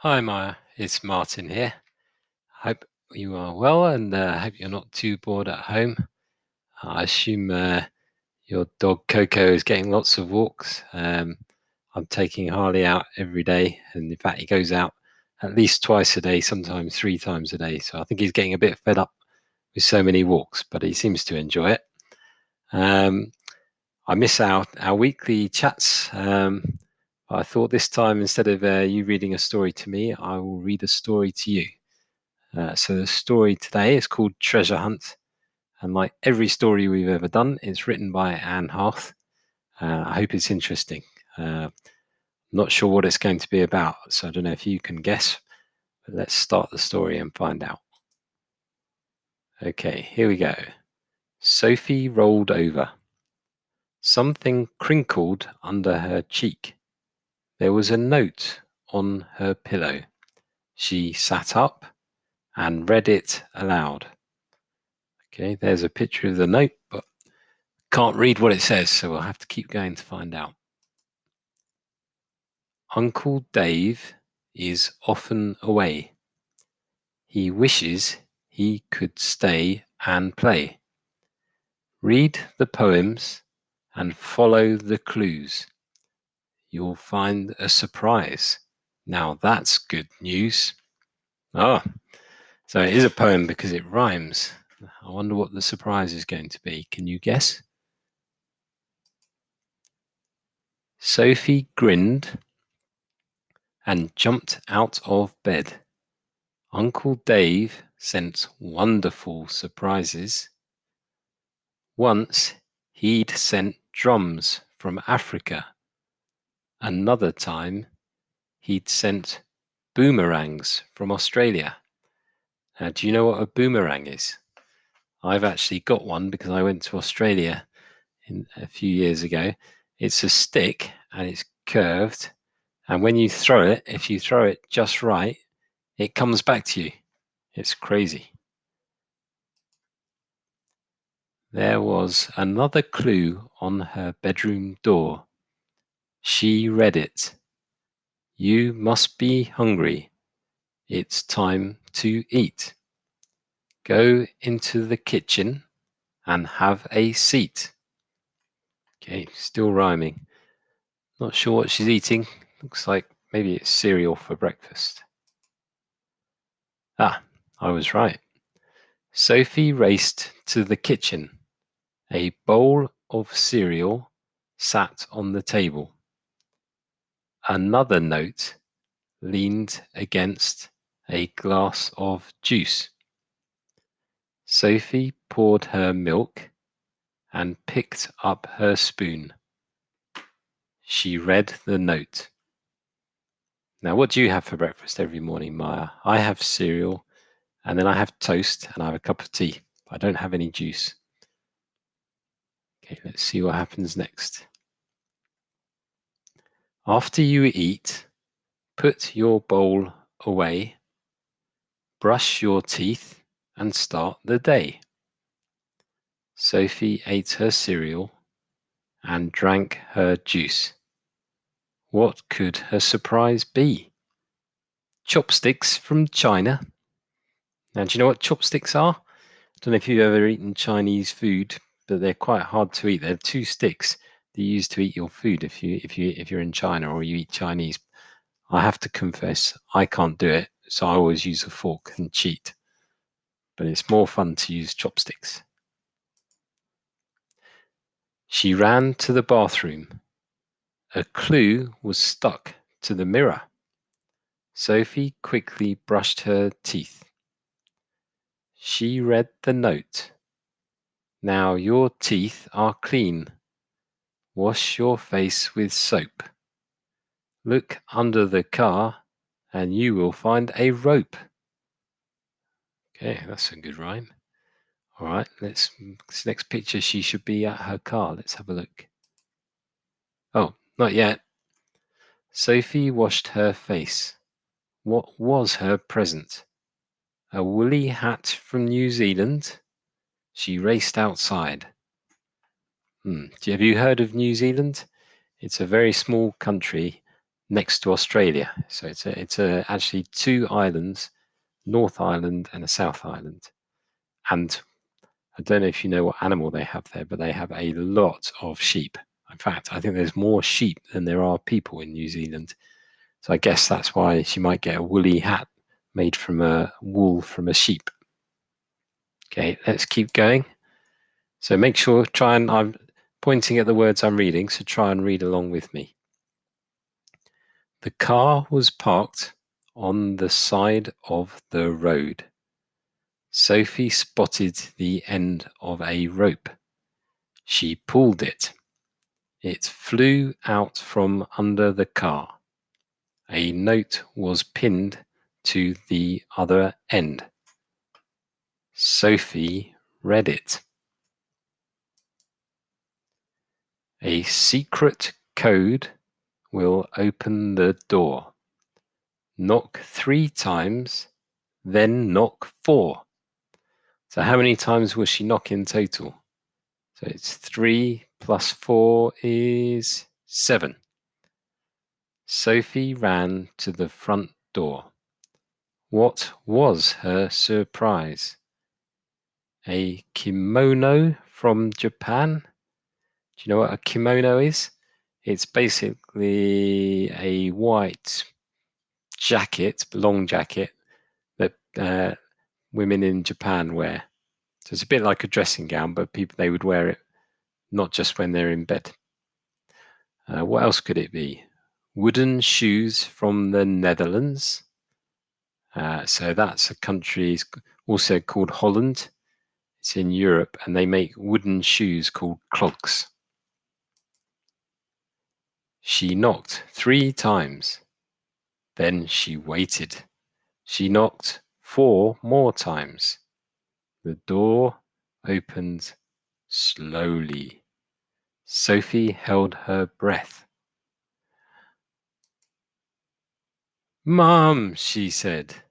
Hi, Maya. It's Martin here. Hope you are well and hope you're not too bored at home. I assume your dog Coco is getting lots of walks. I'm taking Harley out every day, and in fact, he goes out at least twice a day, sometimes 3 times a day. So I think he's getting a bit fed up with so many walks, but he seems to enjoy it. Um, I miss our weekly chats. I thought this time, instead of you reading a story to me, I will read a story to you. So the story today is called Treasure Hunt, and like every story we've ever done, it's written by Anne Harth. I hope it's interesting. I'm not sure what it's going to be about, so I don't know if you can guess, but let's start the story and find out. Okay, here we go. Sophie rolled over. Something crinkled under her cheek. There was a note on her pillow. She sat up and read it aloud. Okay, there's a picture of the note, but can't read what it says, so we'll have to keep going to find out. Uncle Dave is often away. He wishes he could stay and play. Read the poems and follow the clues. You'll find a surprise. Now that's good news. Oh, so it is a poem because it rhymes. I wonder what the surprise is going to be. Can you guess? Sophie grinned and jumped out of bed. Uncle Dave sent wonderful surprises. Once he'd sent drums from Africa. Another time he'd sent boomerangs from Australia. Now, do you know what a boomerang is? I've actually got one because I went to Australia a few years ago. It's a stick and it's curved. And when you throw it, if you throw it just right, it comes back to you. It's crazy. There was another clue on her bedroom door. She read it. You must be hungry. It's time to eat. Go into the kitchen and have a seat. Okay, still rhyming. Not sure what she's eating. Looks like maybe it's cereal for breakfast. Ah, I was right. Sophie raced to the kitchen. A bowl of cereal sat on the table. Another note leaned against a glass of juice. Sophie poured her milk and picked up her spoon. She read the note. Now, what do you have for breakfast every morning, Maya? I have cereal, and then I have toast, and I have a cup of tea. I don't have any juice. Okay, let's see what happens next. After you eat, put your bowl away, brush your teeth, and start the day. Sophie ate her cereal and drank her juice. What could her surprise be? Chopsticks from China. Now, do you know what chopsticks are? I don't know if you've ever eaten Chinese food, but they're quite hard to eat. They're two sticks that you use to eat your food if you're in China or you eat Chinese. I have to confess, I can't do it, so I always use a fork and cheat. But it's more fun to use chopsticks. She ran to the bathroom. A clue was stuck to the mirror. Sophie quickly brushed her teeth. She read the note. Now your teeth are clean. Wash your face with soap. Look under the car and you will find a rope. Okay, that's a good rhyme. All right, this next picture, she should be at her car. Let's have a look. Oh, not yet. Sophie washed her face. What was her present? A woolly hat from New Zealand? She raced outside. Have you heard of New Zealand? It's a very small country next to Australia. So it's actually two islands, North Island and a South Island. And I don't know if you know what animal they have there, but they have a lot of sheep. In fact, I think there's more sheep than there are people in New Zealand. So I guess that's why she might get a woolly hat made from a wool from a sheep. Okay, let's keep going. So make sure, I'm pointing at the words I'm reading, so try and read along with me. The car was parked on the side of the road. Sophie spotted the end of a rope. She pulled it. It flew out from under the car. A note was pinned to the other end. Sophie read it. A secret code will open the door. Knock 3 times, then knock 4. So how many times will she knock in total? So it's 3 plus 4 is 7. Sophie ran to the front door. What was her surprise? A kimono from Japan? Do you know what a kimono is? It's basically a white jacket, long jacket, that women in Japan wear. So it's a bit like a dressing gown, but they would wear it not just when they're in bed. What else could it be? Wooden shoes from the Netherlands. So that's a country also called Holland. It's in Europe, and they make wooden shoes called clogs. She knocked 3 times. Then she waited. She knocked 4 more times. The door opened slowly. Sophie held her breath. "Mum," she said.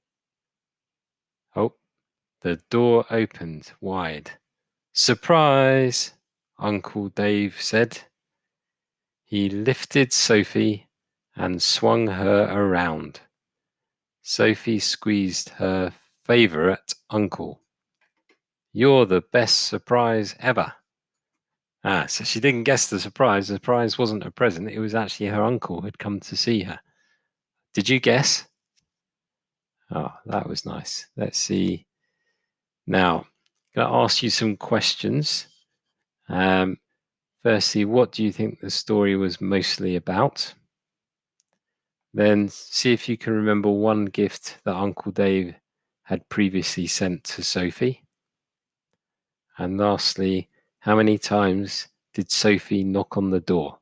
Oh, the door opened wide. "Surprise," Uncle Dave said. He lifted Sophie and swung her around. Sophie squeezed her favorite uncle. "You're the best surprise ever." So she didn't guess the surprise. The surprise wasn't a present. It was actually her uncle who had come to see her. Did you guess? Oh, that was nice. Let's see. Now, I'm going to ask you some questions. Firstly, what do you think the story was mostly about? Then see if you can remember one gift that Uncle Dave had previously sent to Sophie. And lastly, how many times did Sophie knock on the door?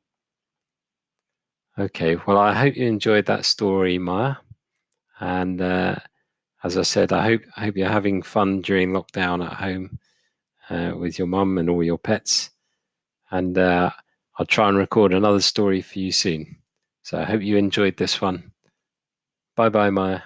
Okay, well, I hope you enjoyed that story, Maya. And as I said, I hope you're having fun during lockdown at home with your mum and all your pets. And I'll try and record another story for you soon. So I hope you enjoyed this one. Bye bye, Maya.